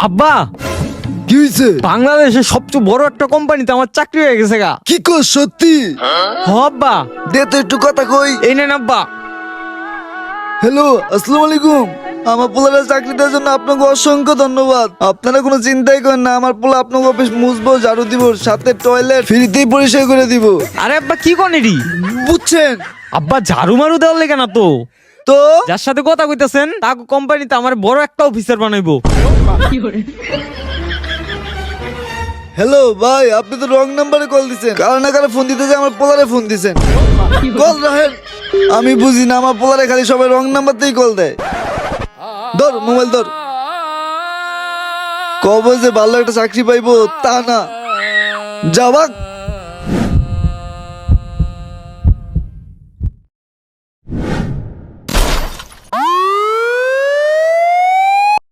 আব্বা, কি হয়েছে? বাংলাদেশের সবচেয়ে বড় একটা কোম্পানিতে আমার চাকরি হয়ে গেছে গা। কি কর সত্যি? হ আব্বা, দে তো একটু কথা কই। এই নেন আব্বা। হ্যালো, আসসালামু আলাইকুম। আমার পোলারে চাকরি দেওয়ার জন্য আপনাকে অসংখ্য ধন্যবাদ। আপনারা কোনো চিন্তাই করেন না, আমার পোলা আপনাকে অফিস মুছবো, ঝাড়ু দিব, সাথে টয়লেট ফ্রিতেই পরিষ্কার করে দিব। আরে আব্বা কি কন এডি? বুঝছেন? আব্বা ঝাড়ু মারু দেওয়ার লেগে না তো, তো যার সাথে কথা কইতাছেন তাকে কোম্পানিতে আমার বড় একটা অফিসার বানাইবো। হ্যালো ভাই, আপনি তো রং নাম্বারে কল দিছেন। কারো না কারো ফোন দিতে যে আমার পোলারে ফোন দিছেন। কল রাখেন। আমি বুঝি না, আমার পোলারে খালি সবাই রং নাম্বার দিয়েই কল দেয়। ধর মোবাইল ধর। কবে যে ভালো একটা চাকরি পাইবো তা না, যাবাক।